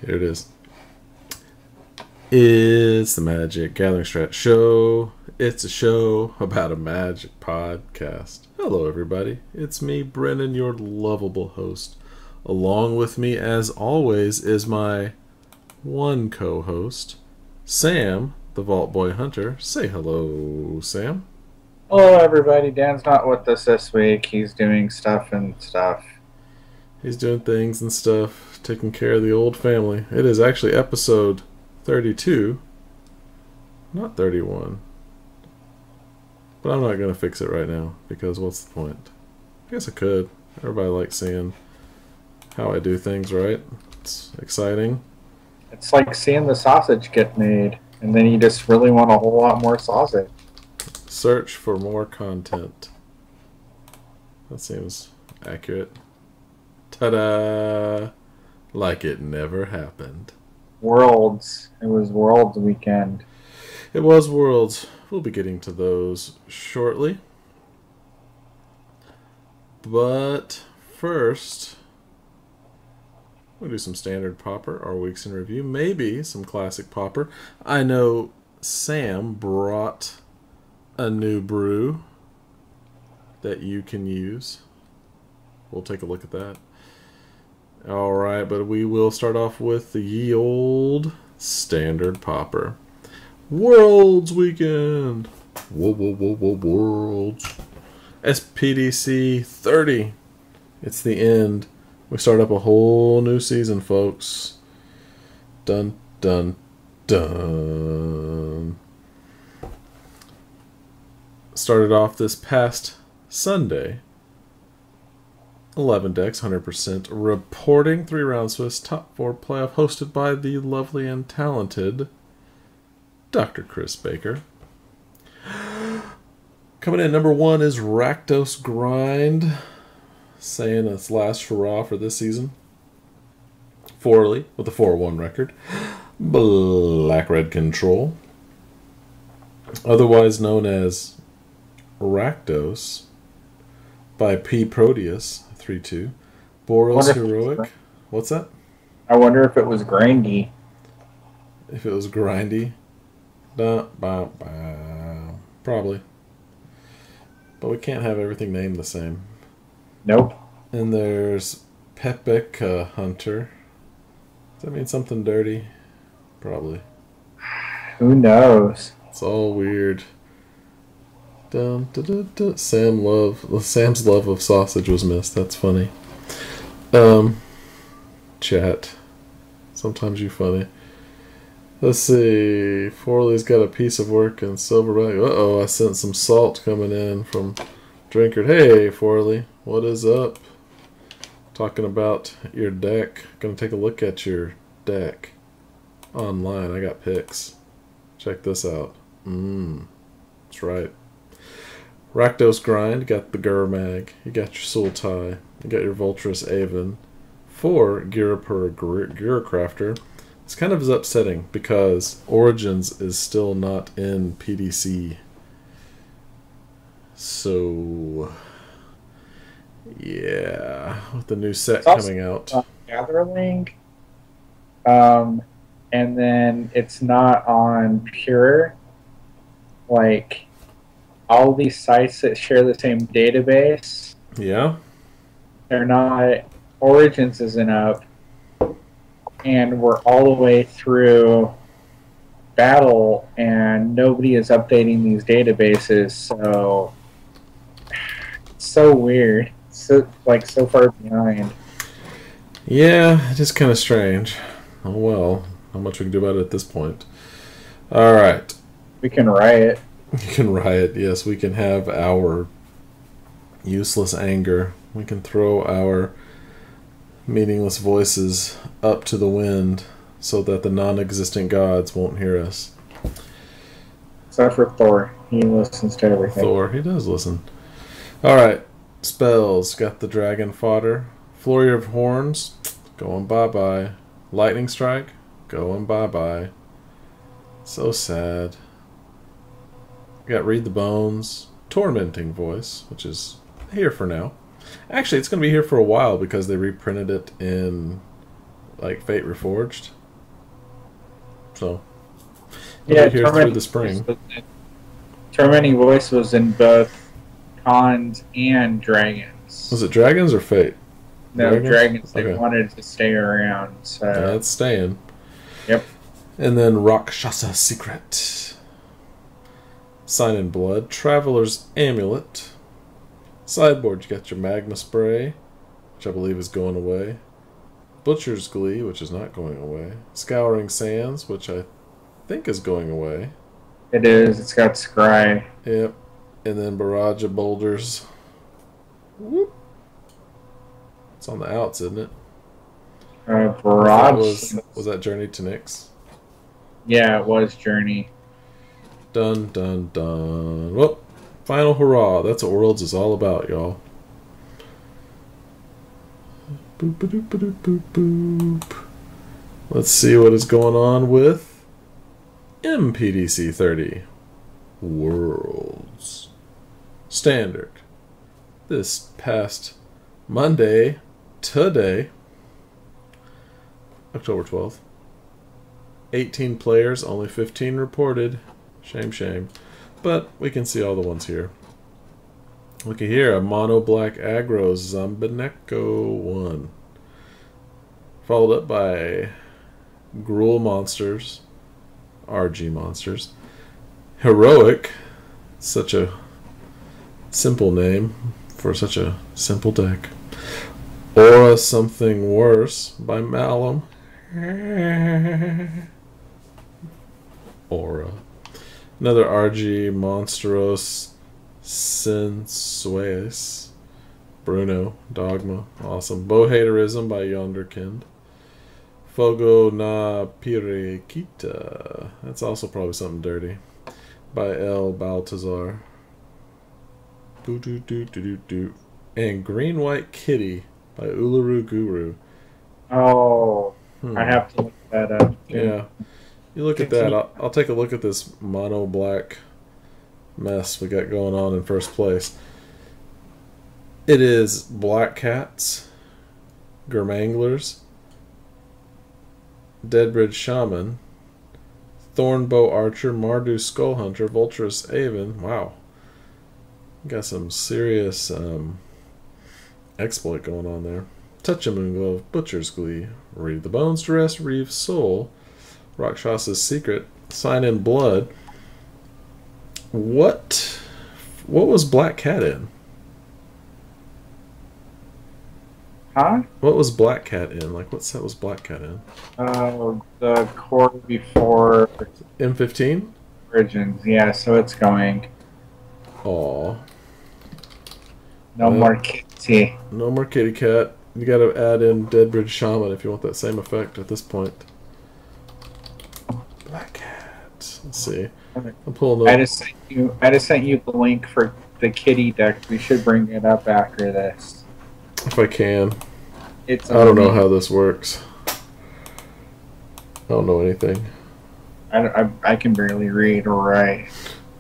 Here it is. It's the MagicGatheringStrat Show. It's a show about a magic podcast. Hello, everybody. It's me, Brennon, your lovable host. Along with me, as always, is my one co-host, Sam, the Vault Boy Hunter. Say hello, Sam. Hello, everybody. Dan's not with us this week. He's doing stuff and stuff. He's doing things and stuff, taking care of the old family. It is actually episode 32, not 31. But I'm not going to fix it right now, because what's the point? I guess I could. Everybody likes seeing how I do things, right? It's exciting. It's like seeing the sausage get made, and then you just really want a whole lot more sausage. Search for more content. That seems accurate. Ta-da! Like it never happened. Worlds. It was Worlds weekend. It was Worlds. We'll be getting to those shortly. But first, we'll do some Standard Pauper, our weeks in review. Maybe some Classic Pauper. I know Sam brought a new brew that you can use. We'll take a look at that. Alright, but we will start off with the ye old Standard Pauper. Worlds Weekend! Whoa, whoa, whoa, whoa, Worlds. SPDC 30. It's the end. We start up a whole new season, folks. Dun, dun, dun. Started off this past Sunday. 11 decks, 100%. Reporting 3-round Swiss top 4 playoff hosted by the lovely and talented Dr. Chris Baker. Coming in number 1 is Rakdos Grind, saying it's last hurrah for this season. Forley with a 4-1 record. Black Red Control, otherwise known as Rakdos by P. Proteus, 3-2. Boros Heroic. What's that? I wonder if it was grindy. If it was grindy. Probably. But we can't have everything named the same. Nope. And there's Pepek Hunter. Does that mean something dirty? Probably. Who knows? It's all weird. Dun, dun, dun, dun. Sam's love of sausage was missed. That's funny. Chat. Sometimes you funny. Let's see. Forley's got a piece of work in Silverback. Uh-oh, I sent some salt coming in from Drinkard. Hey, Forley. What is up? Talking about your deck. Gonna take a look at your deck online. I got pics. Check this out. That's right. Rakdos Grind, got the Gurmag, you got your Sultai, you got your Voltrus Avon. For Gearcrafter, it's kind of upsetting because Origins is still not in PDC. So, yeah, with the new set coming out. Gatherling. And then it's not on Pure. Like, all these sites that share the same database, Yeah. they're not, Origins isn't up, and we're all the way through Battle, and nobody is updating these databases, so it's so weird. So far behind. Yeah, it is kind of strange. Oh well, not much we can do about it at this point. Alright. We can riot. You can riot, yes. We can have our useless anger. We can throw our meaningless voices up to the wind so that the non-existent gods won't hear us. Except for Thor. He listens to everything. Thor, he does listen. Alright, spells. Got the Dragon Fodder. Flurry of Horns, going bye-bye. Lightning Strike, going bye-bye. So sad. Got Read the Bones, Tormenting Voice, which is here for now. Actually, it's going to be here for a while because they reprinted it in like Fate Reforged. So, Yeah, here through the spring. Tormenting Voice was in both Cons and Dragons. Was it Dragons or Fate? No, Dragons. They okay. wanted to stay around, so... That's staying. Yep. And then Rakshasa Secret. Sign in Blood. Traveler's Amulet. Sideboard, you got your Magma Spray, which I believe is going away. Butcher's Glee, which is not going away. Scouring Sands, which I think is going away. It is. It's got Scry. Yep. And then Barrage of Boulders. Whoop. It's on the outs, isn't it? Barrage. Was that Journey to Nyx? Yeah, it was Journey. Dun, dun, dun. Well, final hurrah. That's what Worlds is all about, y'all. Boop, boop, boop, boop, boop, boop. Let's see what is going on with MPDC 30. Worlds. Standard. This past Monday, today, October 12th. 18 players, only 15 reported. Shame, shame. But we can see all the ones here. Looky here, a mono black aggro Zombineco 1. Followed up by Gruul Monsters, RG Monsters. Heroic, such a simple name for such a simple deck. Aura Something Worse by Malum. Aura. Another RG Monstros Sensuous. Bruno. Dogma. Awesome. Bohaterism by Yonderkind. Fogo na Pirequita. That's also probably something dirty. By El Baltazar. Boo doo doo doo doo doo. And Green White Kitty by Uluru Guru. Oh, I have to look that up. Yeah. You look at that. I'll take a look at this mono black mess we got going on in first place. It is Black Cats, Gurmanglers, Deadbridge Shaman, Thornbow Archer, Mardu Skullhunter, Vulturous Aven. Wow. Got some serious exploit going on there. Touch a Moonglove, Butcher's Glee, Read the Bones to Rest, Reeve Soul, Rakshasa's Secret, Sign in Blood. What was Black Cat in? Huh? What was Black Cat in? Like, what set was Black Cat in? The core before M15? Origins, yeah, so it's going. Aw. No more kitty. No more kitty cat. You gotta add in Deadbridge Shaman if you want that same effect at this point. Black Cat. Let's see. I'm pulling I just sent you the link for the kitty deck. We should bring it up after this. if I can. I don't know how this works. I don't know anything. I can barely read or write.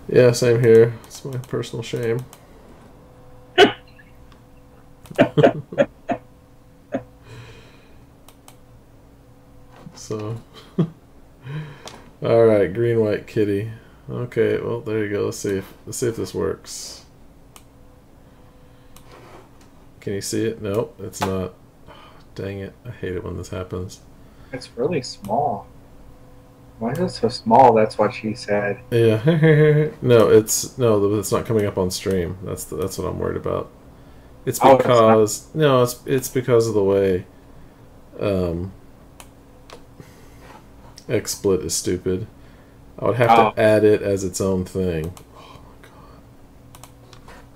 Yeah, same here. It's my personal shame. So, all right, green white kitty. Okay, well there you go. Let's see if this works. Can you see it? Nope, it's not. Oh, dang it! I hate it when this happens. It's really small. Why is it so small? That's what she said. Yeah. No, it's not coming up on stream. That's what I'm worried about. It's because it's because of the way XSplit is stupid. I would have to add it as its own thing. Oh my god.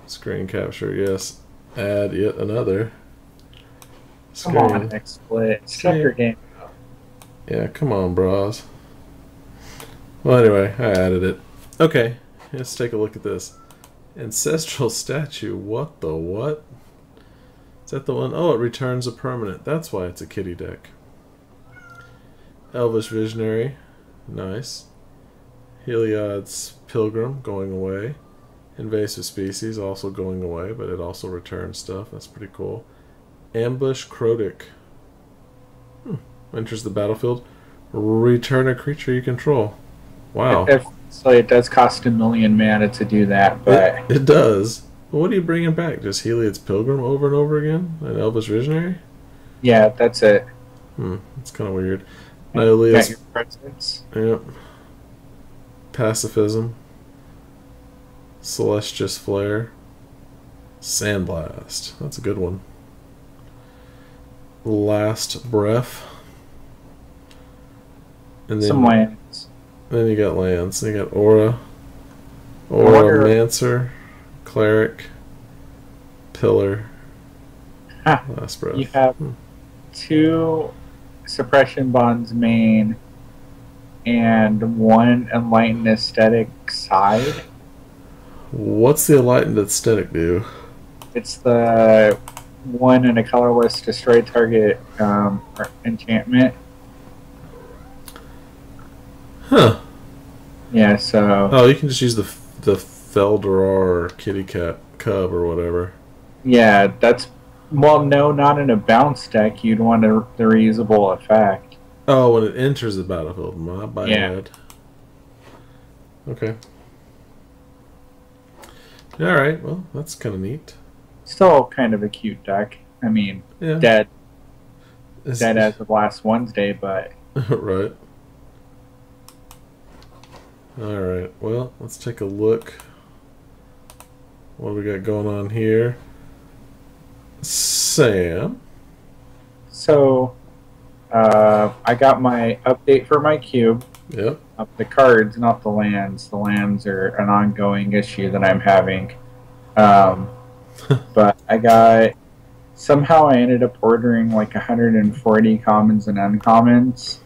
Screen capture, yes. Add yet another. Come on, XSplit. Step your game up. Yeah, come on, bros. Well, anyway, I added it. Okay, let's take a look at this. Ancestral Statue. What the what? Is that the one? Oh, it returns a permanent. That's why it's a kitty deck. Elvish Visionary. Nice. Heliod's Pilgrim going away. Invasive Species also going away, but it also returns stuff. That's pretty cool. Ambush Crotic. enters the battlefield, return a creature you control. Wow. So it does cost 1,000,000 mana to do that, but it does. Well, what are you bringing back? Just Heliod's Pilgrim over and over again? An Elvish Visionary? yeah, that's it. That's kind of weird. Nylea's... Got your presence. Yep. Pacifism. Celestious Flare. Sandblast. That's a good one. Last Breath. And then, Some lands. Then you got lands. Then you got Aura. Mancer. Cleric. Pillar. Last Breath. You have 2 Suppression Bonds main and 1 Enlightened Aesthetic side. What's the Enlightened Aesthetic do? It's the 1 in a colorless destroy target enchantment. Huh. Yeah, so... Oh, you can just use the Felderar or Kitty Cat Cub or whatever. Yeah, that's... Well, no, not in a bounce deck. You'd want the reusable effect. Oh, when it enters the battlefield. My bad. Yeah. Okay. Alright, well, that's kind of neat. Still kind of a cute deck. I mean, yeah. Dead as of last Wednesday, but... Right. Alright, well, let's take a look. What do we got going on here? Sam? So, I got my update for my cube. Yep. The cards, not the lands. The lands are an ongoing issue that I'm having. But I got... Somehow I ended up ordering like 140 commons and uncommons.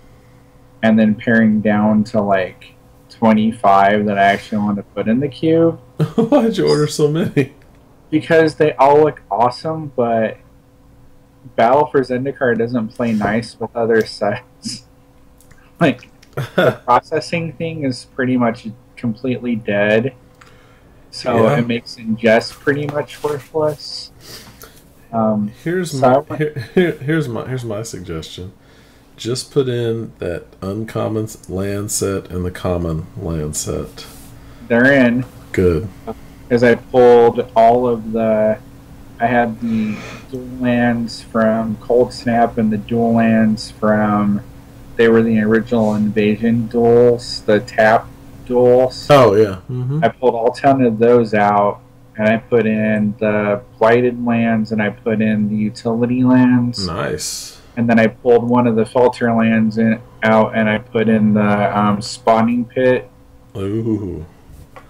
And then paring down to like 25 that I actually want to put in the cube. Why'd you order so many? Because they all look awesome, but Battle for Zendikar doesn't play nice with other sets. Like, the processing thing is pretty much completely dead. So yeah. It makes ingest pretty much worthless. Here's my suggestion. Just put in that uncommon land set and the common land set. They're in. Good. Because I pulled all of the... I had the dual lands from Cold Snap and the dual lands from... They were the original Invasion duels, the tap duels. Oh, yeah. Mm-hmm. I pulled all 10 of those out, and I put in the Blighted lands, and I put in the utility lands. Nice. And then I pulled one of the Filter lands out, and I put in the Spawning Pit. Ooh.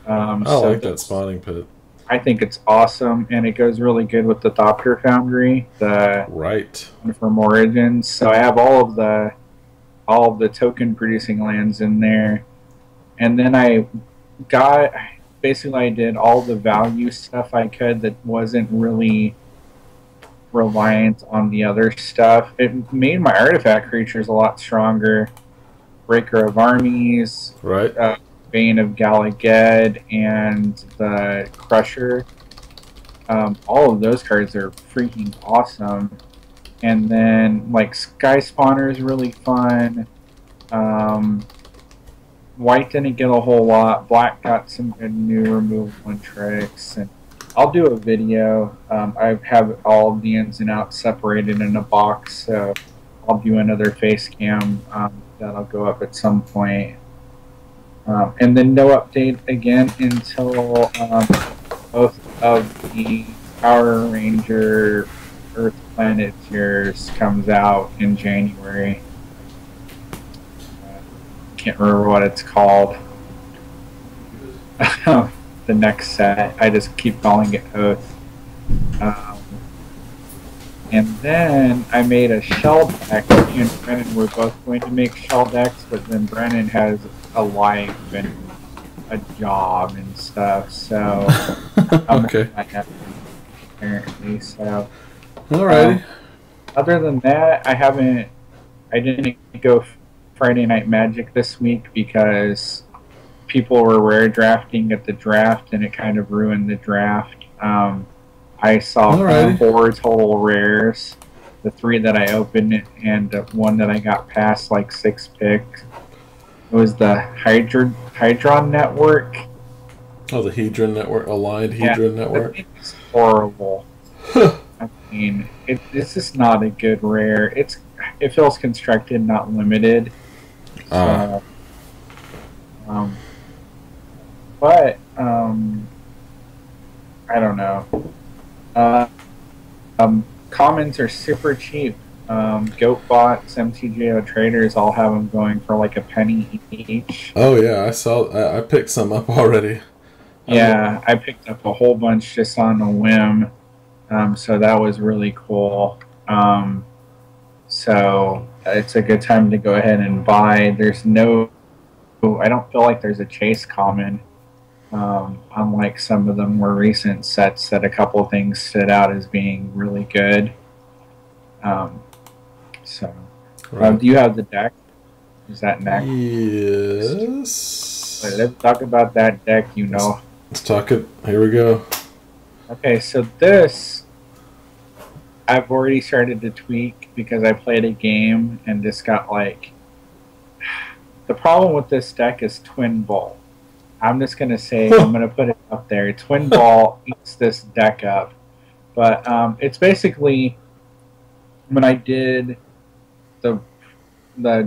I So like that Spawning Pit. I think it's awesome, and it goes really good with the Thopter Foundry, the right one from Origins. So I have all of the token producing lands in there, and then I did all the value stuff I could that wasn't really reliant on the other stuff. It made my artifact creatures a lot stronger. Breaker of Armies, right. Bane of Galaged, and the Crusher. All of those cards are freaking awesome. And then, like, Sky Spawner is really fun. White didn't get a whole lot. Black got some good new removal tricks. And I'll do a video. I have all of the ins and outs separated in a box, so I'll do another face cam that'll go up at some point. And then no update again until both of the Power Ranger Earth Planet tiers comes out in January. Can't remember what it's called. The next set. I just keep calling it Oath. And then I made a shell deck. Me and Brennon were both going to make shell decks, but then Brennon has a life and a job and stuff, so okay. Apparently, so. Alrighty. Other than that, I didn't go Friday Night Magic this week because people were rare drafting at the draft, and it kind of ruined the draft. I saw 4 total rares, the 3 that I opened and the one that I got past like 6 picks. It was the Hydron Network. Oh, the Hedron Network, aligned Hedron Network. It's horrible. I mean, it's just not a good rare. It feels constructed, not limited. So, but I don't know. Commons are super cheap. GoatBots, MTGO traders all have them going for like a penny each. Oh yeah, I saw. I picked some up already. Yeah, I picked up a whole bunch just on a whim. So that was really cool. So it's a good time to go ahead and buy. There's no, I don't feel like there's a chase common. Unlike some of the more recent sets that a couple of things stood out as being really good. So, do you have the deck? Is that next? Yes. Let's talk about that deck, you know. Let's talk it. Here we go. Okay, so this, I've already started to tweak because I played a game and this got like, the problem with this deck is Twin Ball. I'm just going to say, I'm going to put it up there. Twin Ball eats this deck up. But it's basically, when I did the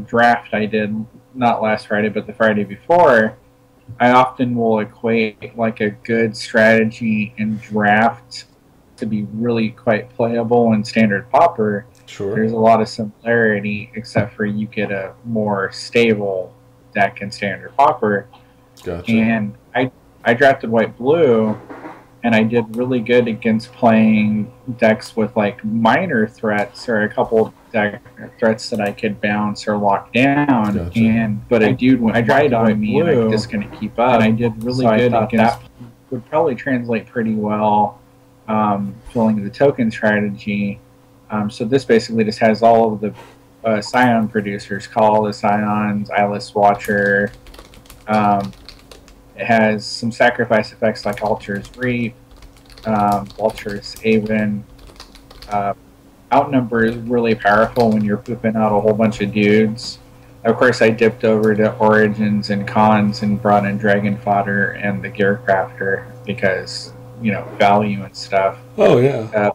draft I did, not last Friday, but the Friday before, I often will equate like a good strategy and draft to be really quite playable in Standard Pauper. Sure. There's a lot of similarity, except for you get a more stable deck in Standard Pauper. Gotcha. And I drafted white-blue, and I did really good against playing decks with like minor threats or a couple deck threats that I could bounce or lock down. Gotcha. But a dude went right on me, and I'm just going to keep up. And I did really good against. That would probably translate pretty well, filling the token strategy. So this basically just has all of the Scion producers, Call the Scions, Eyeless Watcher. It has some sacrifice effects like Altar's Reap, Vulture's Haven. Outnumber is really powerful when you're pooping out a whole bunch of dudes. Of course, I dipped over to Origins and Cons and brought in Dragon Fodder and the Gear Crafter because, you know, value and stuff. Oh, yeah.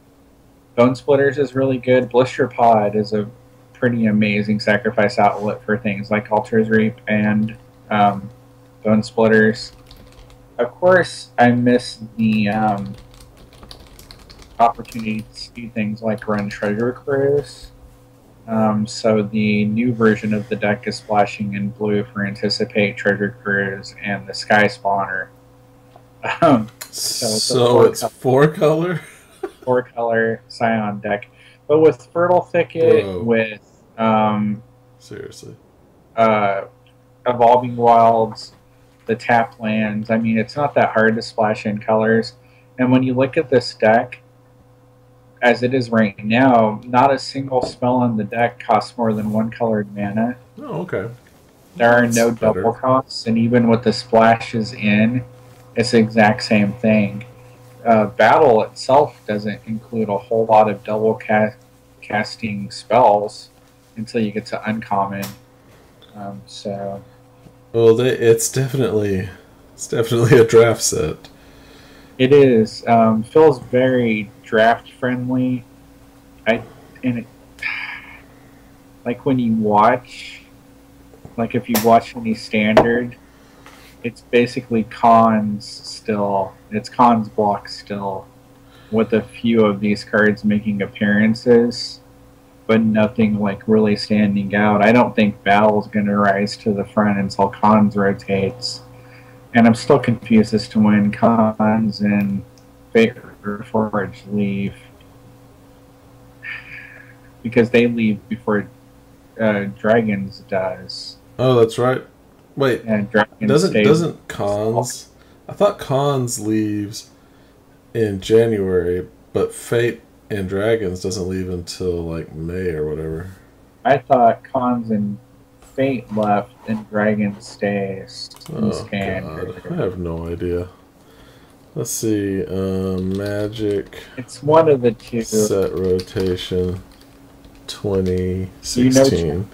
Bone Splitters is really good. Blister Pod is a pretty amazing sacrifice outlet for things like Altar's Reap and Bone Splitters. Of course, I miss the opportunity to do things like run Treasure Cruise. So the new version of the deck is splashing in blue for Anticipate, Treasure Cruise, and the Sky Spawner. So it's 4-color? 4-color Scion deck. But with Fertile Thicket, Bro. with Seriously. Evolving Wilds, the tap lands, I mean, it's not that hard to splash in colors. And when you look at this deck, as it is right now, not a single spell on the deck costs more than 1 colored mana. Oh, okay. There are That's no better. double costs, and even with the splashes in, it's the exact same thing. Battle itself doesn't include a whole lot of double casting spells until you get to uncommon. So, well, it's definitely a draft set. it is. Feels very draft friendly. Like when you watch, like if you watch any standard, it's basically cons still. It's cons block still, with a few of these cards making appearances, but nothing like really standing out. I don't think Battle's going to rise to the front until cons rotates. And I'm still confused as to when cons and Fate Forge leave. Because they leave before Dragons does. Oh, that's right. Wait, And Dragons doesn't cons? I thought cons leaves in January, but Fate and Dragons doesn't leave until like May or whatever. I thought cons and Fate left and Dragon stays in Oh Standard. God, I have no idea. Let's see, Magic It's one of the two. set rotation. 2016.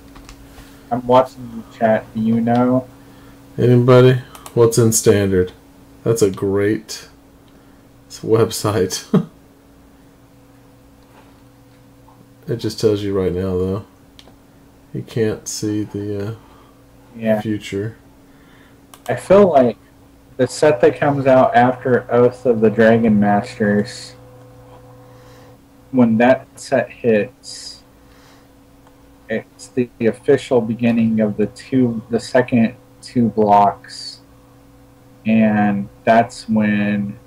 I'm watching the chat. Do you know? Anybody? What's in Standard? That's a great website. It just tells you right now, though. You can't see the future. I feel like the set that comes out after Oath of the Dragon Masters, when that set hits, it's the official beginning of the second two blocks, and that's when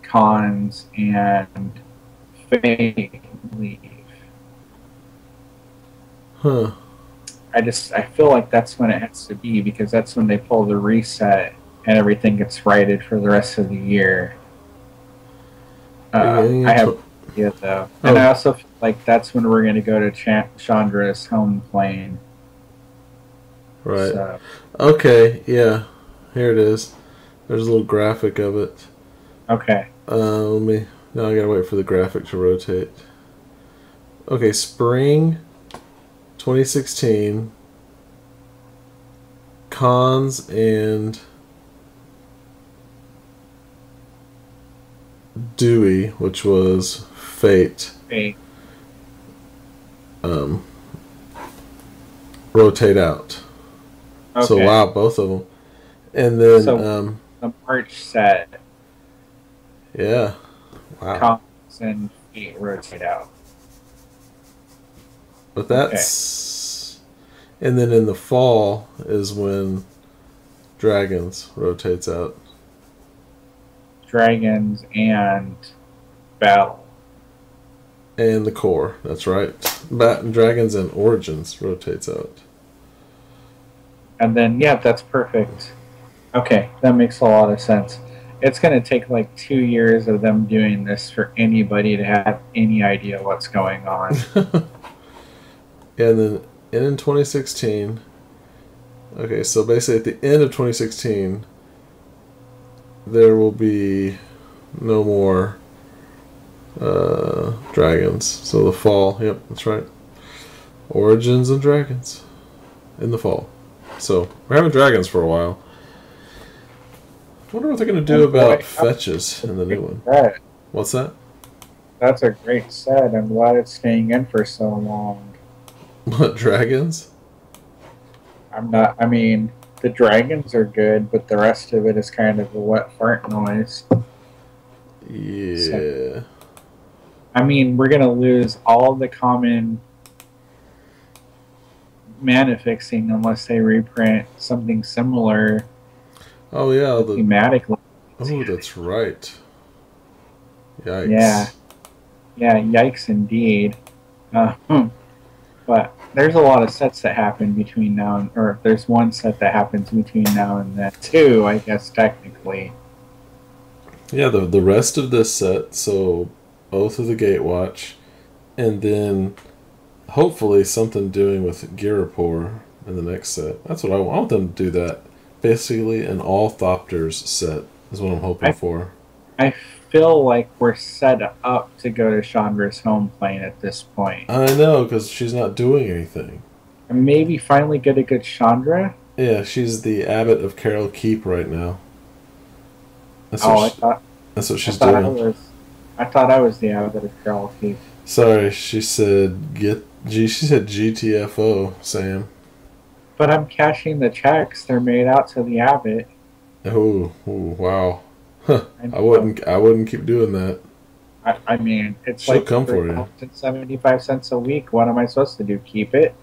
Cons and Fate leave. Huh. I feel like that's when it has to be, because that's when they pull the reset and everything gets righted for the rest of the year. I have no idea though. And I also feel like that's when we're going to go to Chandra's home plane. Right. So. Okay, yeah. Here it is. There's a little graphic of it. Okay. Now I gotta wait for the graphic to rotate. Okay, spring 2016. Cons and Dewey, which was Fate. Rotate out. Okay. So wow, both of them. And then the March set. Yeah. Wow. Cons and Fate rotate out. But that's and then in the fall is when Dragons rotates out. Dragons and Battle. And the core, that's right. Dragons and Origins rotates out. And then, yeah, that's perfect. Okay, that makes a lot of sense. It's going to take like 2 years of them doing this for anybody to have any idea what's going on. And in 2016, okay, so basically at the end of 2016, there will be no more dragons. So the fall, yep, that's right. Origins and Dragons in the fall. So we're having dragons for a while. I wonder what they're going to do about fetches in the new one. Set. What's that? That's a great set. I'm glad it's staying in for so long. What, dragons? I mean, the dragons are good, but the rest of it is kind of a wet fart noise. Yeah. So, I mean, we're going to lose all the common mana fixing unless they reprint something similar. Oh, yeah. Thematically. Oh, that's right. Yikes. Yeah, yikes indeed. But there's a lot of sets that happen between now and... Or there's one set that happens between now and then. Two, I guess, technically. Yeah, the rest of this set, so Oath of the Gatewatch, and then hopefully something doing with Girapur in the next set. That's what I want them to do that. Basically an all Thopters set is what I'm hoping for. I feel like we're set up to go to Chandra's home plane at this point. I know, because she's not doing anything. And maybe finally get a good Chandra? Yeah, she's the abbot of Carol Keep right now. That's what she's doing. I thought I was the abbot of Carol Keep. Sorry, she said she said GTFO, Sam. But I'm cashing the checks they're made out to the abbot. Oh, wow. Huh. I wouldn't keep doing that. I mean, it's She'll like come for you. 75 cents a week. What am I supposed to do? Keep it?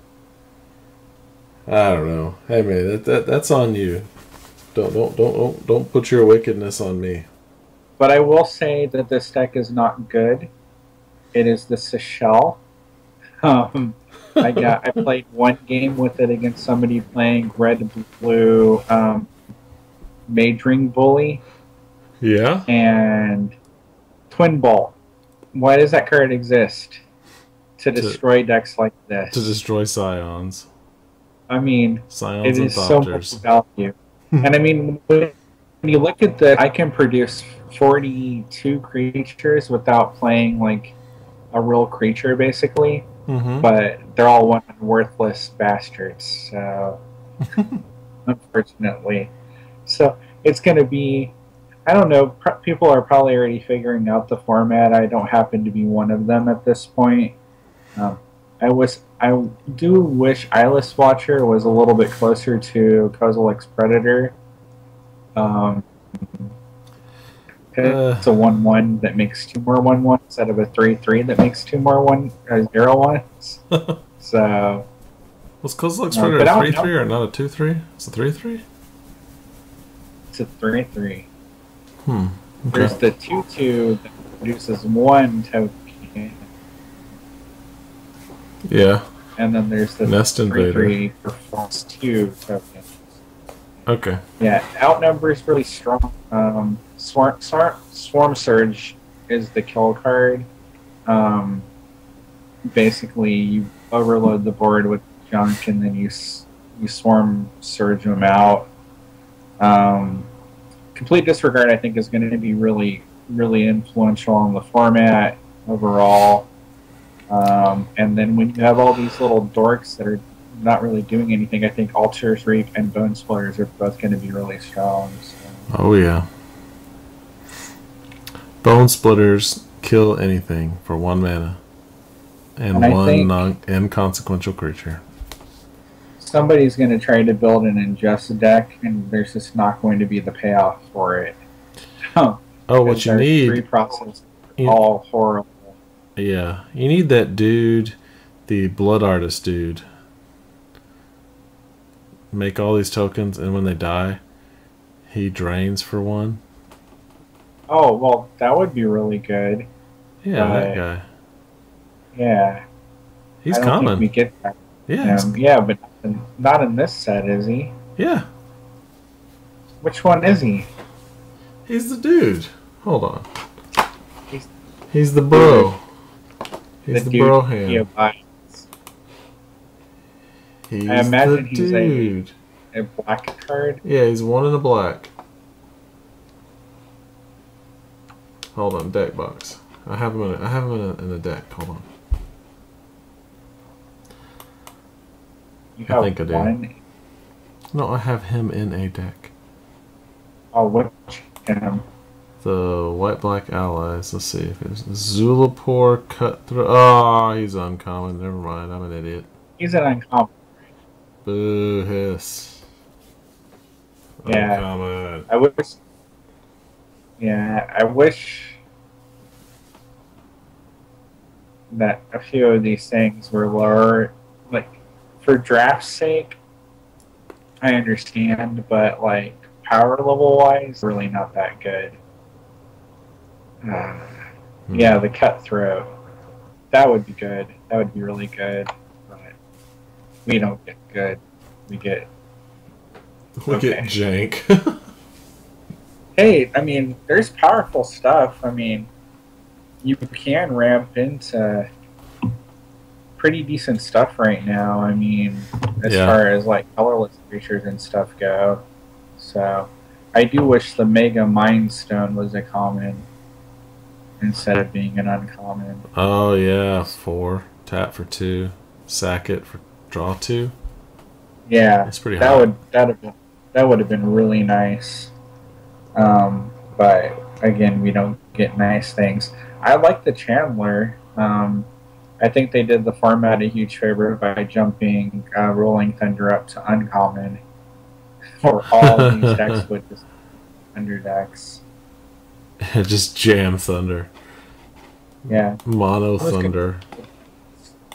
I don't know. Hey man, that's on you. Don't put your wickedness on me. But I will say that this deck is not good. It is the Seychelles. I played one game with it against somebody playing red blue Mage Ring Bully. Yeah. And Twin Ball. Why does that card exist? To destroy decks like this. To destroy Scions. I mean, Scions it is so much value. And I mean, when you look at I can produce 42 creatures without playing like a real creature, basically. but they're all one worthless bastards. So, unfortunately, so it's going to be. I don't know. People are probably already figuring out the format. I don't happen to be one of them at this point. I do wish Eyeless Watcher was a little bit closer to Kozilek's Predator. It's a 1/1 that makes 2 more 1/1 instead of a 3/3 that makes 2 more 0/1s. So. Was Kozilek's Predator a 3/3 or not a 2/3? It's a 3/3? It's a 3/3. Okay. There's the 2/2 that produces 1 token. Yeah. And then there's the Nest 3/3 performs 2 tokens. Okay. Yeah, outnumber is really strong. Swarm Surge is the kill card. Basically, you overload the board with junk, and then you Swarm Surge them out. Complete Disregard, I think, is going to be really, really influential on the format overall. And then when you have all these little dorks that are not really doing anything, I think Altar's Reap and Bone Splitters are both going to be really strong. So. Oh, yeah. Bone Splitters kill anything for 1 mana. And 1 inconsequential creature. Somebody's going to try to build an Ingest deck, and there's just not going to be the payoff for it. What you need... 3 processes all horrible. Yeah, you need that dude, the Blood Artist dude. Make all these tokens, and when they die, he drains for 1. Oh, well, that would be really good. Yeah, that guy. Yeah. He's I don't common. think we get that. Yeah. Yeah, but not in this set, is he? Yeah. Which one is he? He's the dude. Hold on. He's the bro. He's the bro hand. I imagine he's a black card. Yeah, he's 1 in a black. Hold on, deck box. I have him in a deck. Hold on. I think I do. 1? No, I have him in a deck. Oh, which him? The white-black allies. Let's see if it's Zulapur Cutthroat. Oh, he's uncommon. Never mind. I'm an idiot. He's an uncommon. Boo hiss. Yeah. Uncommon. I wish. Yeah, I wish that a few of these things were lower. Like, for draft's sake, I understand, but like power level wise, really not that good. Yeah, the Cutthroat. That would be good. That would be really good. But we don't get good. We get jank. Hey, I mean, there's powerful stuff. I mean, you can ramp into pretty decent stuff right now. I mean, as far as like colorless creatures and stuff go. So, I do wish the Mega Mind Stone was a common instead of being an uncommon. Oh yeah, 4 tap for 2, sack it for draw 2. Yeah, that's pretty hot. That would have been really nice. But again, we don't get nice things. I like the Chandler. I think they did the format a huge favor by jumping Rolling Thunder up to uncommon. For all of these decks with just Thunder decks. Just jam Thunder. Yeah. Mono Thunder.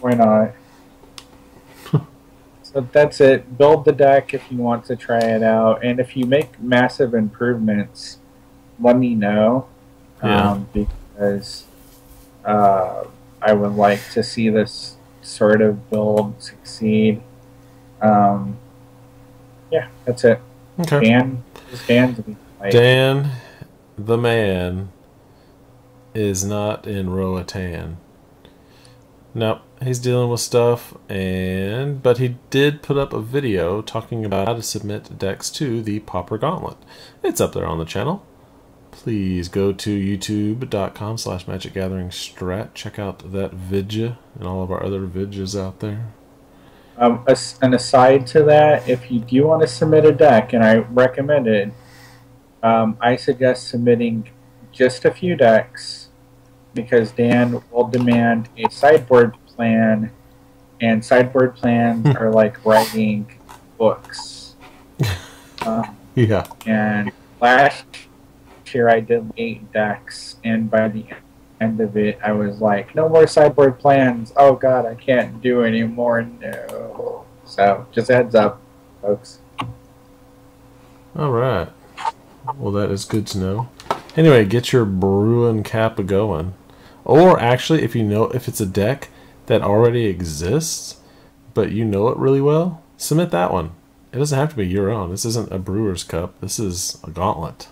Why not? So that's it. Build the deck if you want to try it out. And if you make massive improvements, let me know. Because I would like to see this sort of build succeed. Yeah, that's it. Okay. Dan, the man, is not in Roatan. Nope, he's dealing with stuff, but he did put up a video talking about how to submit decks to the Pauper Gauntlet. It's up there on the channel. please go to youtube.com/MagicGatheringStrat. Check out that vidya and all of our other vidyas out there. An aside to that, if you do want to submit a deck, and I recommend it, I suggest submitting just a few decks because Dan will demand a sideboard plan, and sideboard plans are like writing books. Yeah. And last year I did 8 decks, and by the end of it, I was like, no more sideboard plans. Oh god, I can't do anymore. No. So, just a heads up, folks. All right. Well, that is good to know. Anyway, get your Bruin Kappa going. Or actually, if you know if it's a deck that already exists, but you know it really well, submit that one. It doesn't have to be your own. This isn't a Brewer's Cup. This is a gauntlet.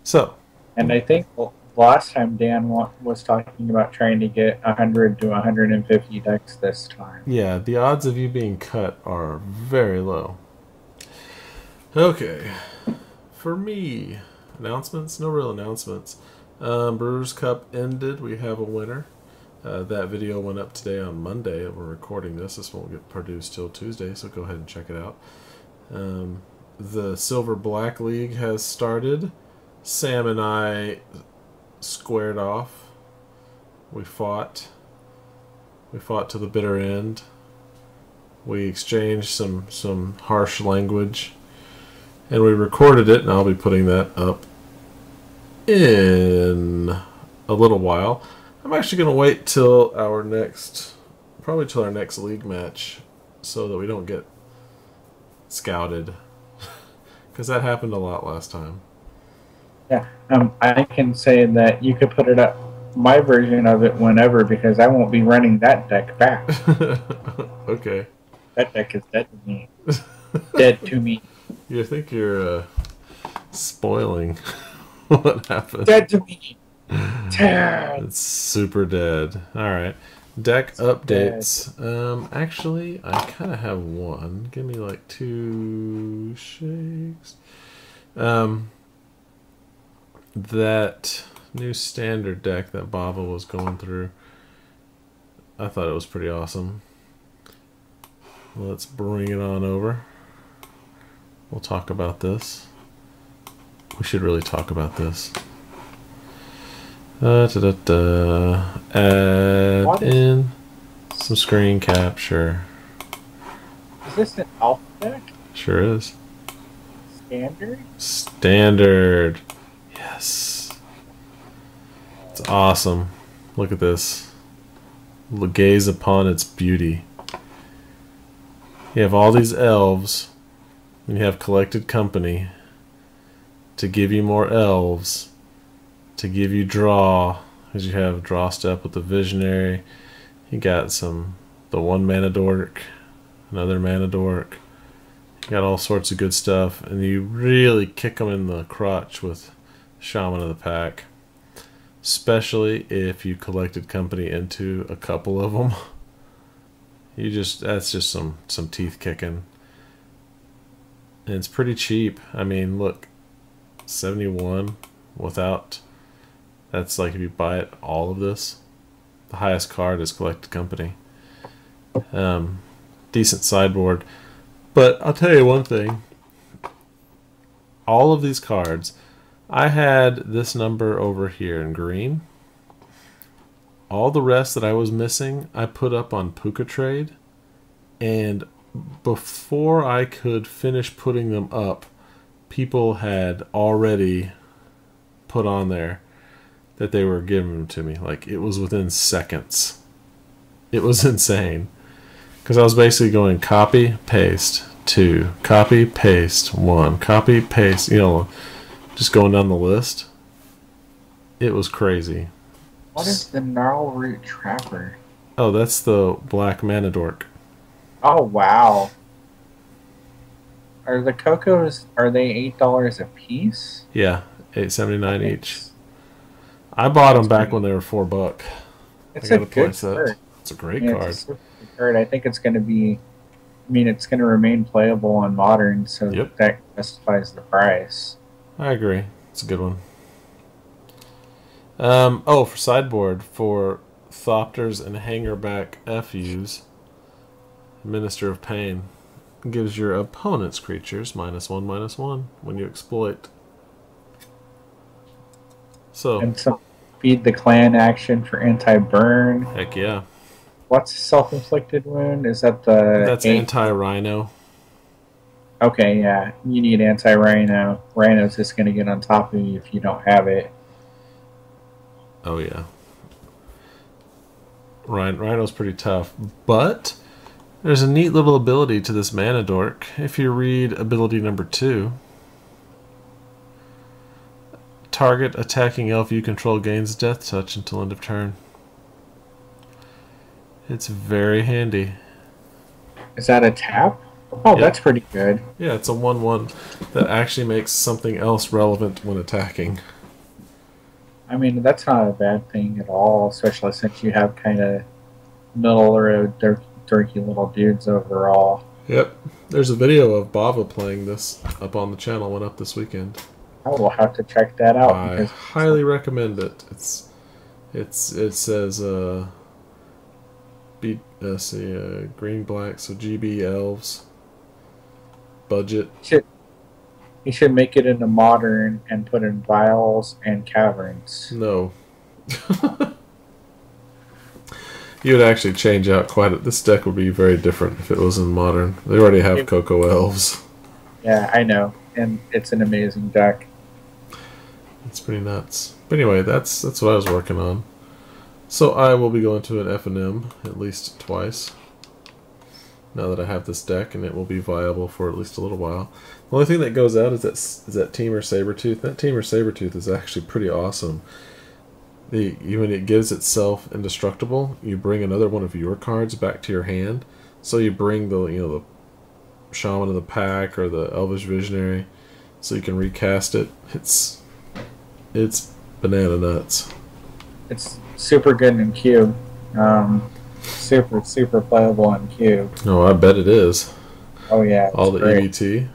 So. And I think last time Dan was talking about trying to get 100 to 150 decks this time. Yeah, the odds of you being cut are very low. Okay. For me, announcements? No real announcements. Brewers Cup ended. We have a winner. That video went up today on Monday. We're recording this. This won't get produced till Tuesday, so go ahead and check it out. The Silver Black League has started. Sam and I squared off. We fought. We fought to the bitter end. We exchanged some harsh language. And we recorded it, and I'll be putting that up in a little while. I'm actually going to wait till our next league match so that we don't get scouted. Because that happened a lot last time. Yeah, I can say that you could put it up, my version of it, whenever, because I won't be running that deck back. Okay. That deck is dead to me. Dead to me. You think you're spoiling what happened? Dead to me. It's super dead. All right. Deck updates. Actually, I kind of have one. Give me like 2 shakes. That new standard deck that Bava was going through, I thought it was pretty awesome. Let's bring it on over. We'll talk about this. We should really talk about this. Add in some screen capture. Is this an alpha deck? Sure is. Standard? Standard. Yes. It's awesome. Look at this. Gaze upon its beauty. You have all these elves, and you have collected company to give you more elves, to give you draw, because you have draw step with the visionary. You got the 1 mana dork, another mana dork. You got all sorts of good stuff, and you really kick them in the crotch with Shaman of the Pack, especially if you collected company into a couple of them. That's just some teeth kicking. And it's pretty cheap. I mean, look, 71 without. That's like if you buy it, all of this. The highest card is collected company. Decent sideboard. But I'll tell you one thing. All of these cards, I had this number over here in green. All the rest that I was missing, I put up on Puka Trade. And before I could finish putting them up, people had already put on there that they were giving them to me. Like, it was within seconds. It was insane. Because I was basically going copy, paste, 2, copy, paste, 1, copy, paste, just going down the list. It was crazy. What is the Gnarlroot Trapper? Oh, that's the black mana dork. Oh, wow. Are the Cocos, are they $8 a piece? Yeah, $8.79 each. I bought them back when they were $4. It's a good card. It's a great card. It's a super good card. I think it's going to be, it's going to remain playable on Modern, so that justifies the price. I agree. It's a good one. For sideboard, for Thopters and Hangerback FUs, Minister of Pain gives your opponent's creatures -1/-1 when you exploit. So, And some feed the clan action for anti-burn. heck yeah. What's self-inflicted wound? Is that the... That's anti-Rhino. Okay, yeah. You need anti-Rhino. Rhino's just going to get on top of you if you don't have it. Oh, yeah. Rhino's pretty tough. But there's a neat little ability to this mana dork. If you read ability number 2, target attacking elf you control gains death touch until end of turn. It's very handy. Is that a tap? Oh, Yep. That's pretty good. Yeah, it's a 1/1 that actually makes something else relevant when attacking. I mean, that's not a bad thing at all, especially since you have kind of middle-of-the-road, dorky little dudes overall. Yep. There's a video of Bava playing this up on the channel, went up this weekend. I will have to check that out. I Because highly recommend it. It says green black, so GB elves budget. you should make it into modern and put in vials and caverns. No. You would actually change out this deck would be very different if it was in modern. They already have Cocoa elves. Yeah, I know, and it's an amazing deck. It's pretty nuts. But anyway, that's what I was working on. So I will be going to an F&M at least twice. Now that I have this deck, and it will be viable for at least a little while. The only thing that goes out is that Teamer Sabertooth. That Teamer Sabertooth is actually pretty awesome. When it gives itself indestructible, you bring another one of your cards back to your hand. So you bring the Shaman of the Pack or the Elvish Visionary, so you can recast it. It's banana nuts. It's super good in cube. Super playable in cube. No, I bet it is. Oh yeah, All the great. EBT.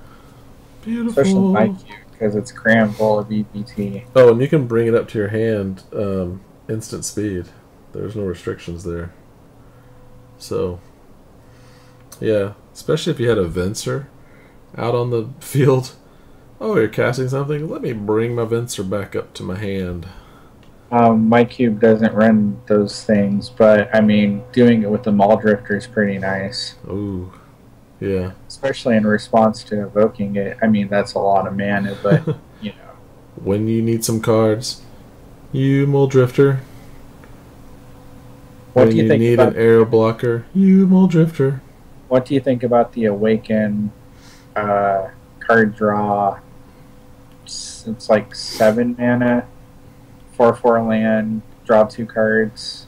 Beautiful. Especially my cube, because it's crammed full of EBT. Oh, and you can bring it up to your hand instant speed. There's no restrictions there. So, yeah, especially if you had a Venser out on the field. Oh, you're casting something? Let me bring my Venser back up to my hand. My cube doesn't run those things, but I mean, doing it with the Maul Drifter is pretty nice. Ooh, yeah. Especially in response to evoking it. I mean, that's a lot of mana, but, you know. When you need some cards, you Maul Drifter. What do you think need about an arrow blocker, you Maul Drifter. What do you think about the Awaken card draw? It's like 7 mana, 4/4 land, draw 2 cards.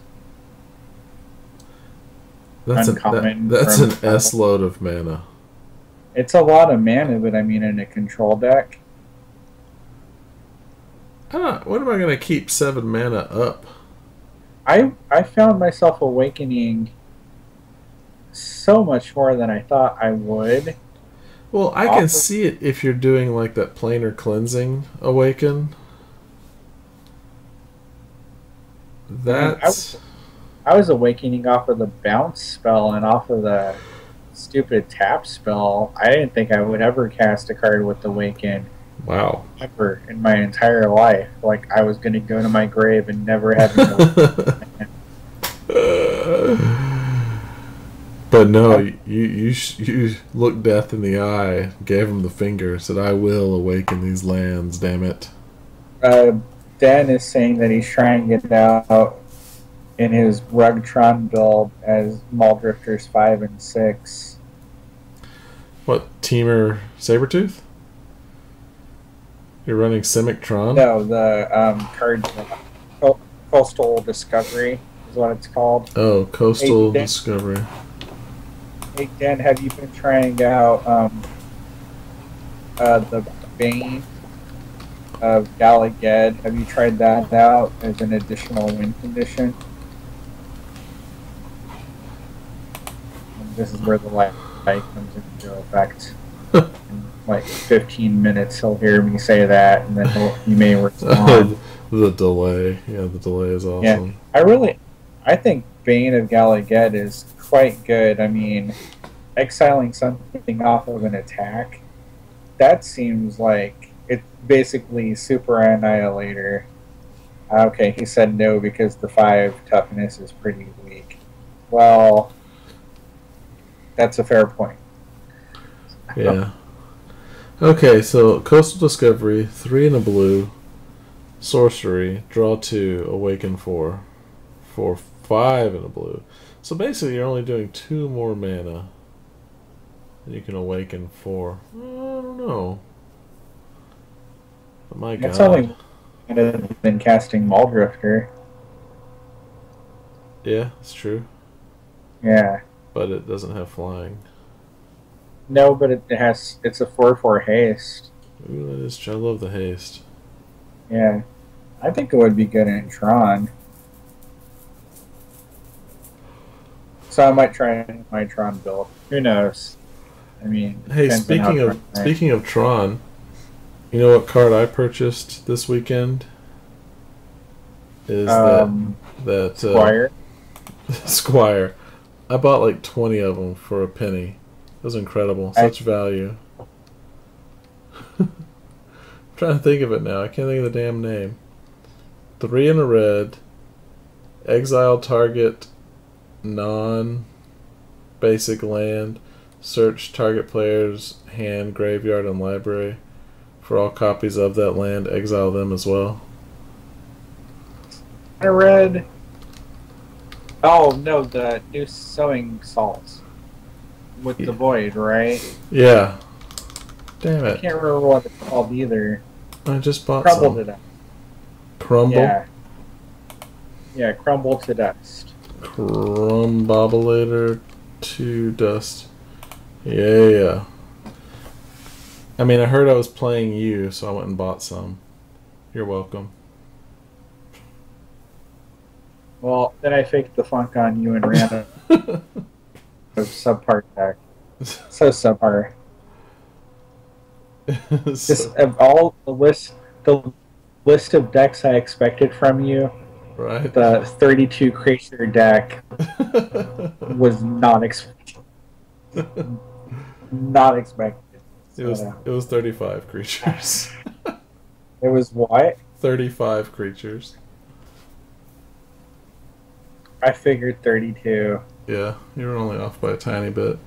That's Uncommon that's from- an S load of mana. It's a lot of mana, but I mean, in a control deck. When am I going to keep 7 mana up? I found myself awakening so much more than I thought I would. Well, I can see it if you're doing like that planar cleansing awaken. That's I was awakening off of the bounce spell and off of the stupid tap spell. I didn't think I would ever cast a card with awaken. wow. Ever in my entire life. Like I was going to go to my grave and never have it. But no, you looked death in the eye, gave him the finger, said, "I will awaken these lands, damn it." Dan is saying that he's trying to get out in his Rugtron build as Maul Drifters 5 and 6. What, Teamer Sabertooth? You're running Simictron? No, the card Coastal Discovery is what it's called. Oh, Coastal Hey, Discovery. Hey Dan, have you been trying out the Bane of Galagad? Have you tried that out as an additional win condition? And this is where the light comes into effect. In like 15 minutes he'll hear me say that, and then he may respond. The delay. Yeah, the delay is awesome. Yeah, I think Bane of Gallaudet is quite good. I mean, exiling something off of an attack, that seems like it's basically Super Annihilator. Okay, he said no because the 5 toughness is pretty weak. Well, that's a fair point. Yeah. Okay, so Coastal Discovery, 3 and a blue, sorcery, draw 2, awaken 4, for 5 and a blue. So basically, you're only doing 2 more mana, and you can awaken 4. I don't know. But my God. It's only been casting Mauldrifter. Yeah, it's true. Yeah. But it doesn't have flying. No, but it's a 4/4 haste. Ooh, that is true. I love the haste. Yeah. I think it would be good in Tron. So I might try my Tron build. Who knows? I mean, hey, speaking of Tron, you know what card I purchased this weekend? Is that Squire? Squire. I bought like 20 of them for a penny. It was incredible. Such value. I'm trying to think of it now. I can't think of the damn name. 3 and a red. Exile target non-basic land. Search target player's hand, graveyard, and library. For all copies of that land, exile them as well. I read... Oh, no, the new sowing salts. With the void, right? Yeah. Damn it. I can't remember what it's called either. I just bought Crumble some. to dust. Crumble? Yeah. Yeah, crumble to dust. Crumbobulator to dust. Yeah. I mean, I heard I was playing you, so I went and bought some. You're welcome. Well, then I faked the funk on you and ran a subpar deck. So subpar. Just of all the list of decks I expected from you, right? The 32 creature deck was not expected. Not expected. It was 35 creatures. It was what? 35 creatures. I figured 32. Yeah, you were only off by a tiny bit.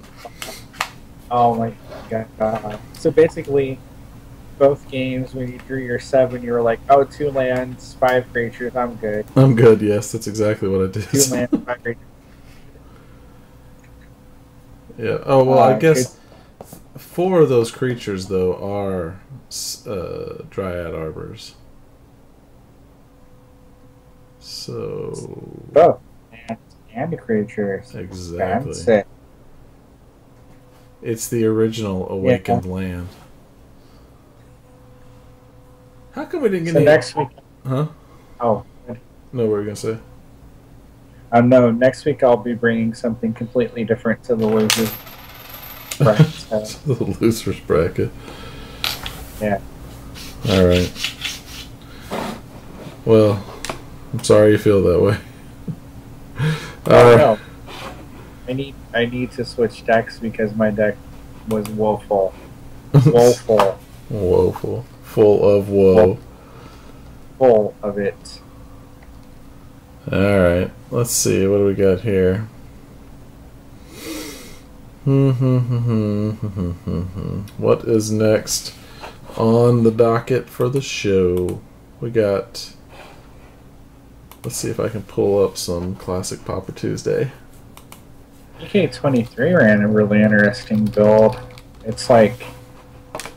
Oh my god. So basically, both games, when you drew your 7, you were like, oh, 2 lands, 5 creatures, I'm good. I'm good, yes, that's exactly what I did. 2 lands, 5 creatures. Yeah, oh, well, I guess 4 of those creatures, though, are Dryad Arbors. So... Oh, and creatures. Exactly. That's it. It's the original Awakened Land. How come we didn't get any... next week... Huh? Oh. No, what were you going to say? No, next week I'll be bringing something completely different to the losers bracket. To the losers bracket. Yeah. Alright. Well, I'm sorry you feel that way. No. I need to switch decks because my deck was woeful. Woeful. Woeful. Full of woe. Full of it. Alright, let's see, what do we got here? What is next on the docket for the show? We got... Let's see if I can pull up some classic Pauper Tuesday. EK23 ran a really interesting build. It's like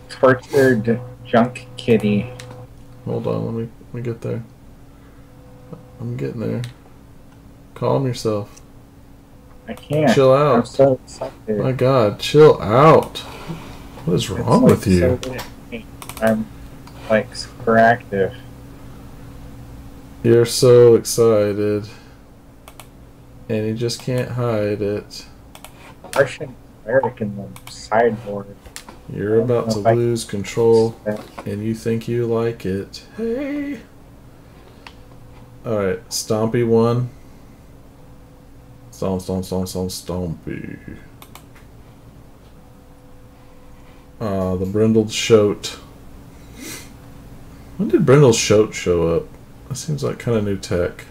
tortured junk kitty. Hold on, let me get there. I'm getting there. Calm yourself. I can't. Chill out. I'm so excited. My God, chill out. What is wrong with you? So I'm like super active. You're so excited. And you just can't hide it. Russian Cleric in the sideboard. You're about to lose control, and you think you like it. Hey! Alright, Stompy 1. Stompy. The brindled shoat. When did brindled shoat show up? That seems like kind of new tech.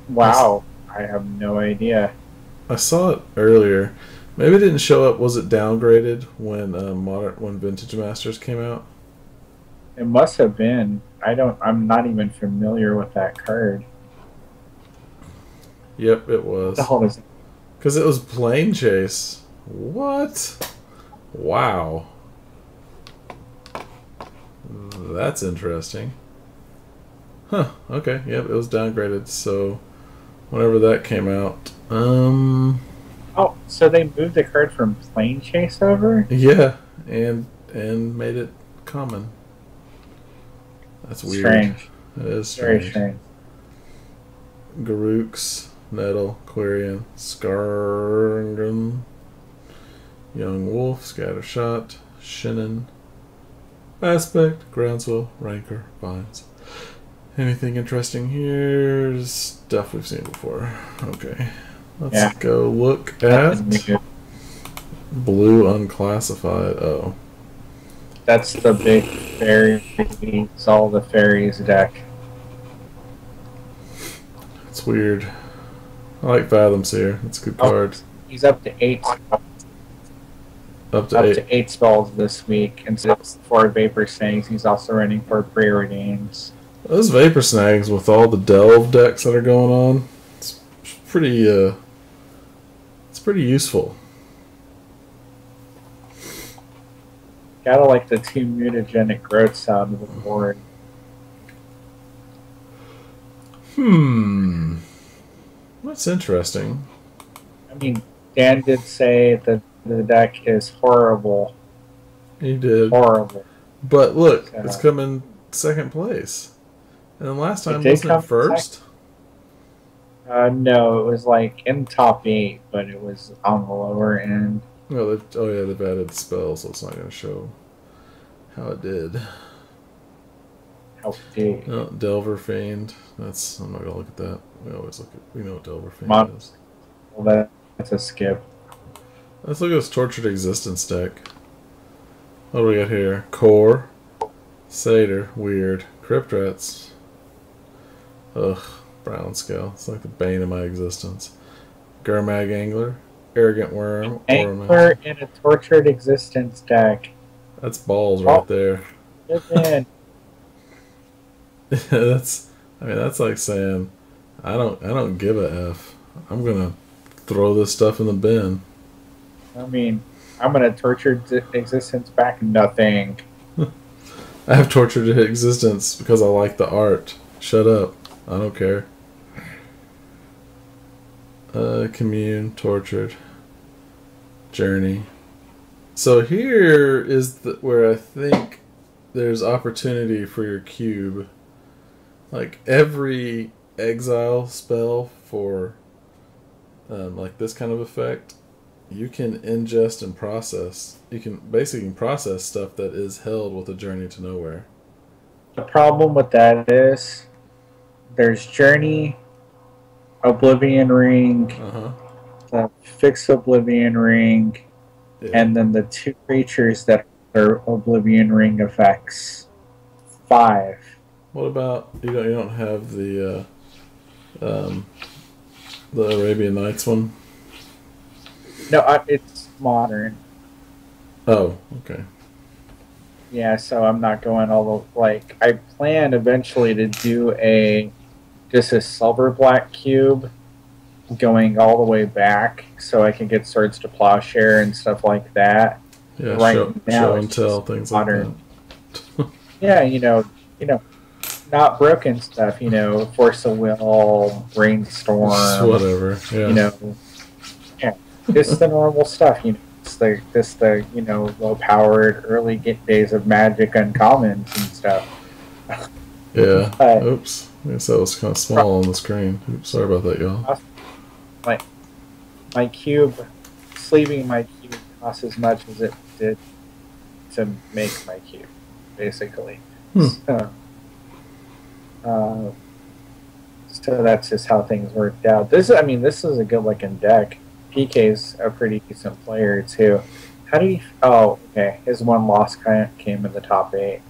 Wow, I have no idea. I saw it earlier. Maybe it didn't show up. Was it downgraded when when Vintage Masters came out? It must have been. I'm not even familiar with that card. Yep, it was. What the hell is it? Because it was Plane Chase. What? Wow. That's interesting. Huh, okay. Yep, it was downgraded. So, whenever that came out. Oh, so they moved the card from Plane Chase over? Yeah, and made it common. That's weird. Strange. It is strange. Very strange. Garooks, Nettle, Quirion, Skargan, Young Wolf, Scattershot, Shinnon, Aspect, Groundswell, Rancor, Vines. Anything interesting here? Stuff we've seen before. Okay. Let's go look at Blue Unclassified. Oh. That's the big fairies, all the fairies deck. It's weird. I like Fathoms here. It's a good card. He's up to 8. Up to 8 spells this week. Instead of 4 Vapor Snags, he's also running 4 Preordains. Those Vapor Snags with all the Delve decks that are going on, it's pretty useful. Gotta like the 2 mutagenic growth sound of the board. That's interesting. I mean, Dan did say that the deck is horrible. He did. Horrible. But look, it's coming second place. And then last time, wasn't it first? No, it was like in top 8, but it was on the lower end. Oh yeah, they've added spells, so it's not going to show how it did. How it did. Oh, Delver Fiend. I'm not going to look at that. We know what Delver Fiend is. Well, that's a skip. Let's look at this Tortured Existence deck. What do we got here? Core, Satyr, weird. Crypt Rats. Ugh, Brown Scale. It's like the bane of my existence. Gurmag Angler, Arrogant Worm, Angler in a Tortured Existence deck. That's balls right there. That's like saying, I don't give a F. I'm gonna throw this stuff in the bin. I mean, I'm gonna Tortured Existence back nothing. I have Tortured Existence because I like the art. Shut up. I don't care. Commune, Tortured, Journey. So here is where I think there's opportunity for your cube. Like every exile spell for like this kind of effect, you can ingest and process. You can basically process stuff that is held with a Journey to Nowhere. The problem with that is there's Journey, Oblivion Ring, the Fixed Oblivion Ring, and then the 2 creatures that are Oblivion Ring effects. 5. What about you don't have the Arabian Nights one? No, it's modern. Oh, okay. Yeah, so I'm not going all the I plan eventually to do just a silver black cube going all the way back so I can get Swords to Plowshare and stuff like that. Yeah, right now show and tell things modern. Like that. Yeah, you know, not broken stuff, Force of Will, Brainstorm, whatever. Yeah. Just the normal stuff, Just the low powered early days of Magic uncommons and stuff. Yeah. Oops. I guess that was kind of small on the screen. Oops, sorry about that, y'all. My cube, sleeving my cube cost as much as it did to make my cube, basically. So, so that's just how things worked out. This is a good looking deck. PK's a pretty decent player too. How do you? Oh, okay. His one loss came in the top 8.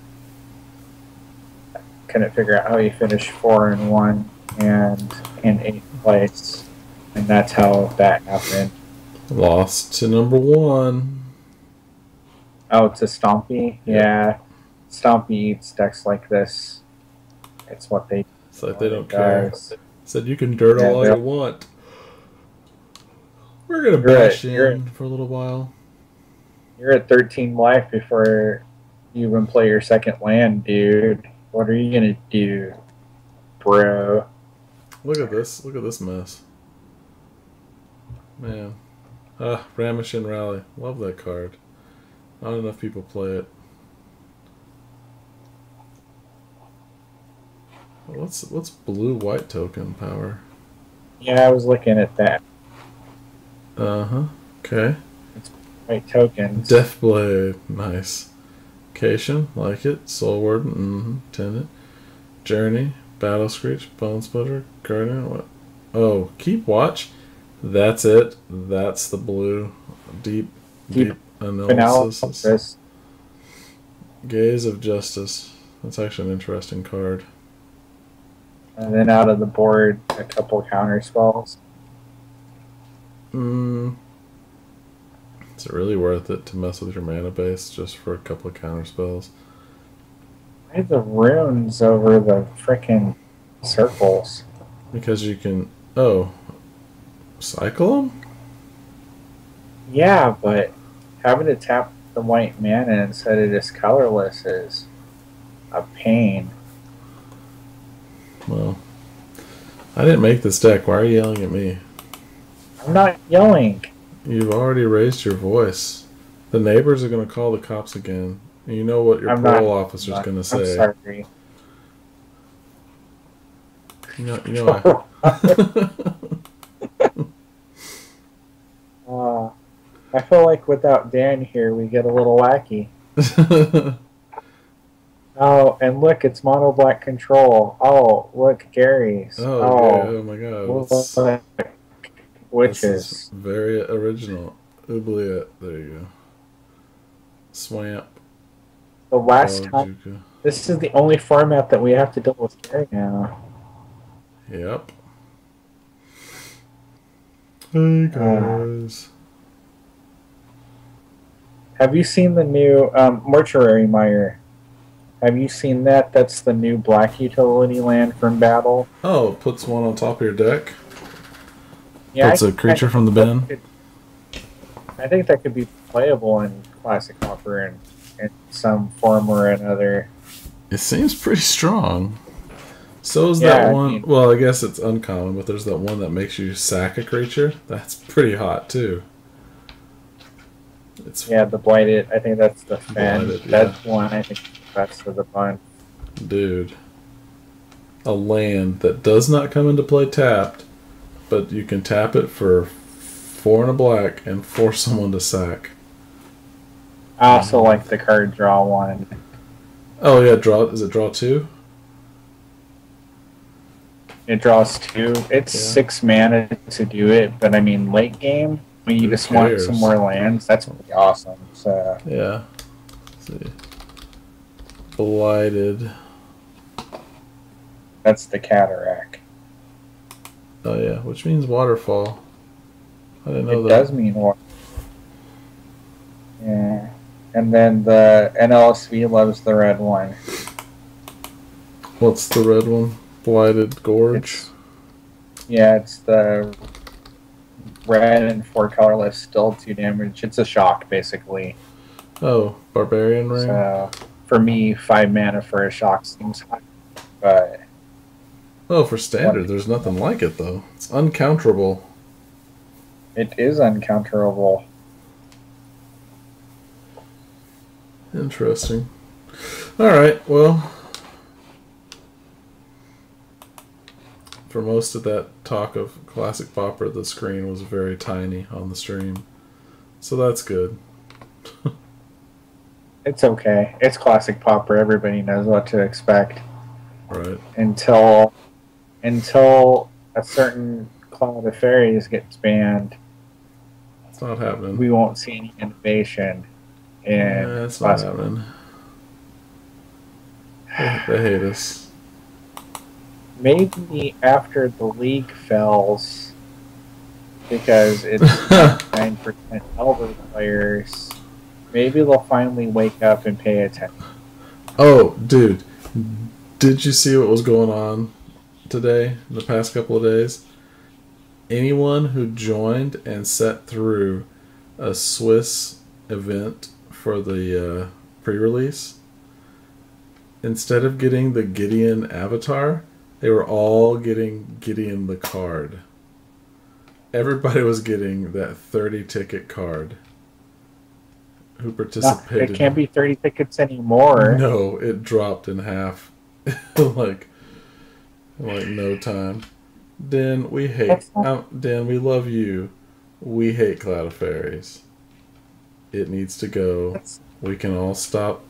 Couldn't figure out how he finished 4-1 and in 8th place, and that's how that happened. Lost to number 1. Oh, to Stompy? Yeah. Stompy eats decks like this. It's what they. It's like they don't care. Said you can dirt all you want. We're gonna bash in for a little while. You're at 13 life before you even play your second land, dude. What are you gonna do, bro? Look at this. Look at this mess. Man. Ramashin Rally. Love that card. Not enough people play it. What's blue-white token power? Yeah, I was looking at that. Okay. It's white tokens. Deathblade. Nice. Cation. Like it. Soul Warden. Tenant. Journey. Battle Screech. Bone Splitter. Guardian. What? Oh, Keep Watch. That's it. That's the blue. Deep analysis. Gaze of Justice. That's actually an interesting card. And then out of the board, a couple counter spells. Is it really worth it to mess with your mana base just for a couple of counter spells? Why the runes over the frickin' circles? Because you can... cycle them? Yeah, but having to tap the white mana instead of just colorless is a pain. Well, I didn't make this deck. Why are you yelling at me? I'm not yelling. You've already raised your voice. The neighbors are going to call the cops again. And you know what your parole officer's going to say. I'm sorry. You know I feel like without Dan here, we get a little wacky. Oh, and look, it's mono black control. Oh, look, Gary's. Oh my god. Witches. This is very original. Oubliette. There you go. Swamp. The last time. Juka. This is the only format that we have to deal with Gary now. Yep. Hey guys. Have you seen the new Mortuary Mire? Have you seen that? That's the new black utility land from Battle. Oh, it puts one on top of your deck? Yeah, Puts a creature from the bin? I think that could be playable in Classic Pauper in some form or another. It seems pretty strong. So is that one... well, I guess it's uncommon, but there's that one that makes you sack a creature. That's pretty hot, too. Yeah, the Blighted. I think that's the fan. That's one. I think that's for the bunch. Dude. A land that does not come into play tapped, but you can tap it for 4 and a black and force someone to sack. I also like the card draw one. Oh, yeah, draw. Is it draw 2? It draws 2. It's 6 mana to do it, but I mean, late game, when you just want some more lands, that's pretty awesome. So yeah. Let's see. Blighted. That's the Cataract. Oh yeah, which means waterfall. I didn't know that. It does mean water. Yeah. And then the NLSV loves the red one. What's the red one? Blighted Gorge? It's the red and 4 colorless, still 2 damage. It's a shock, basically. Oh, Barbarian Ring? So, for me, 5 mana for a shock seems high. But... oh, for standard, there's nothing like it, though. It's uncounterable. It is uncounterable. Interesting. Alright, well... for most of that talk of Classic Pauper, the screen was very tiny on the stream. So that's good. It's okay. It's classic Pauper. Everybody knows what to expect. Right. Until a certain Cloud of Fairies gets banned, It's not happening. we won't see any innovation in it's not happening. They hate us. Maybe after the league fails, because it's 9% Elder players, maybe they'll finally wake up and pay attention. Oh, dude. Did you see what was going on today, the past couple of days? Anyone who joined and sat through a Swiss event for the pre-release, instead of getting the Gideon avatar, they were all getting Gideon the card. Everybody was getting that 30 ticket card. Who participated? It can't be 30 tickets anymore. No, it dropped in half. like no time. Dan, we hate. Dan, we love you. We hate Cloud of Fairies. It needs to go. We can all stop.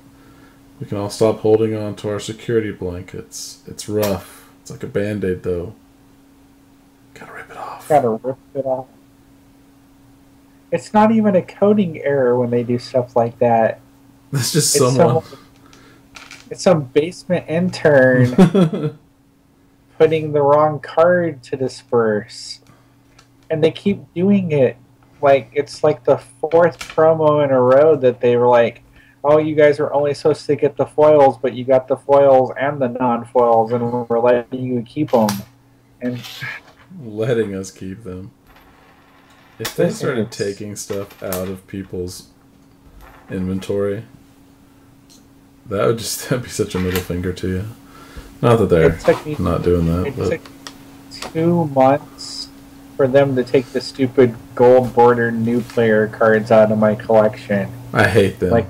We can all stop holding on to our security blankets. It's rough. It's like a Band-Aid, though. Gotta rip it off. Gotta rip it off. It's not even a coding error when they do stuff like that. It's just someone. It's some basement intern putting the wrong card to disperse. And they keep doing it. Like, it's like the 4th promo in a row that they were like, oh, you guys are only supposed to get the foils, but you got the foils and the non-foils, and we're letting you keep them. And letting us keep them. If they started taking stuff out of people's inventory, that'd be such a middle finger to you. Not that they're not doing that. It took 2 months for them to take the stupid gold bordered new player cards out of my collection. I hate them. Like,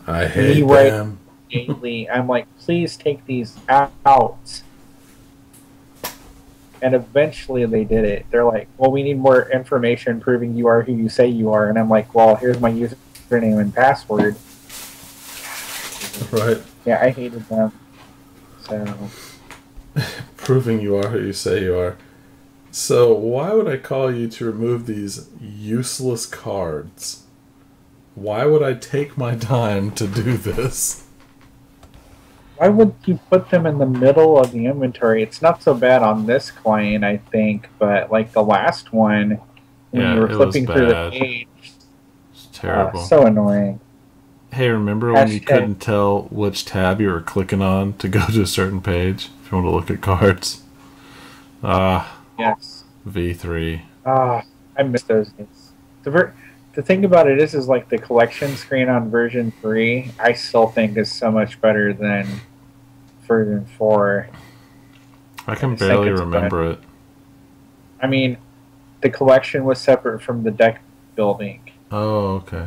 I hate them. Daily, I'm like, please take these out. And eventually they did it. They're like, well, we need more information proving you are who you say you are. And I'm like, well, here's my username and password. Right. Yeah, I hated them. So. Proving you are who you say you are. So why would I call you to remove these useless cards? Why would I take my time to do this? Why would you put them in the middle of the inventory? It's not so bad on this client, I think, but like the last one, when you were flipping through the page, it's terrible. So annoying. Hey, remember when you couldn't tell which tab you were clicking on to go to a certain page if you want to look at cards? Yes. V3. I miss those days. The thing about it is like the collection screen on version 3, I still think is so much better than version 4. I can barely remember it. I mean, the collection was separate from the deck building. Oh, okay.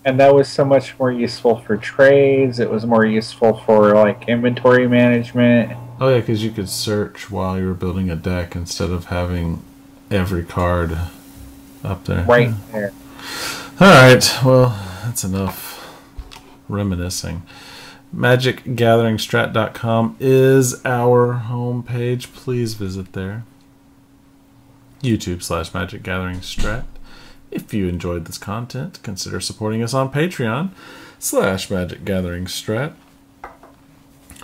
And that was so much more useful for trades. It was more useful for like inventory management. Oh yeah, because you could search while you were building a deck instead of having every card up there. Right there. Alright, well, that's enough reminiscing. MagicGatheringStrat.com is our homepage. Please visit there. YouTube/MagicGatheringStrat. If you enjoyed this content, consider supporting us on Patreon/MagicGatheringStrat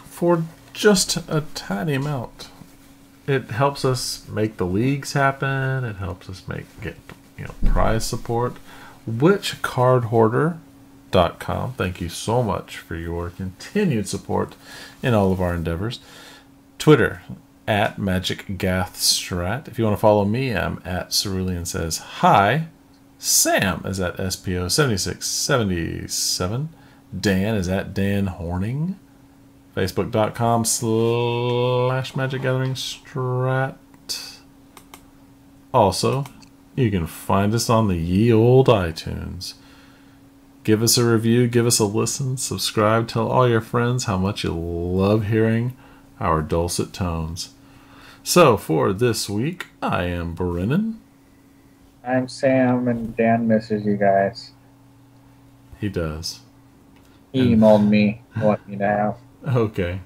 for just a tiny amount. It helps us make the leagues happen. It helps us get prize support. WhичCardHoarder.com. Thank you so much for your continued support in all of our endeavors. Twitter @MagicGathStrat. If you want to follow me, I'm @Cerulean Says Hi. Sam is @SPO7677. Dan is @Dan Horning. Facebook.com/MagicGatheringStrat. Also, you can find us on the ye old iTunes. Give us a review, give us a listen, subscribe, tell all your friends how much you love hearing our dulcet tones. So, for this week, I am Brennon. I'm Sam, and Dan misses you guys. He does. He emailed me, let me know. Okay.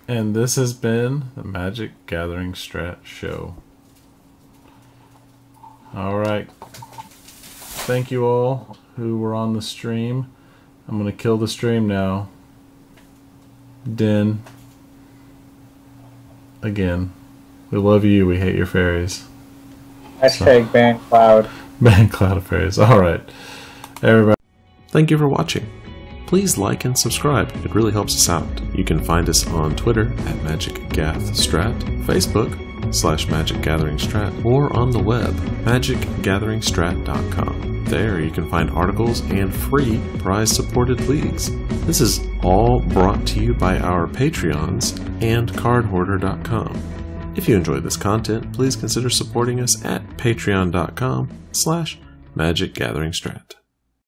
And this has been the Magic Gathering Strat Show. Alright. Thank you all who were on the stream. I'm going to kill the stream now. Den. Again. We love you. We hate your fairies. Hashtag ban cloud. Ban cloud of fairies. Alright. Everybody. Thank you for watching. Please like and subscribe. It really helps us out. You can find us on Twitter at MagicGathStrat, Facebook /MagicGatheringStrat, or on the web, MagicGatheringStrat.com. There you can find articles and free prize-supported leagues. This is all brought to you by our Patreons and CardHoarder.com. If you enjoyed this content, please consider supporting us at Patreon.com /MagicGatheringStrat.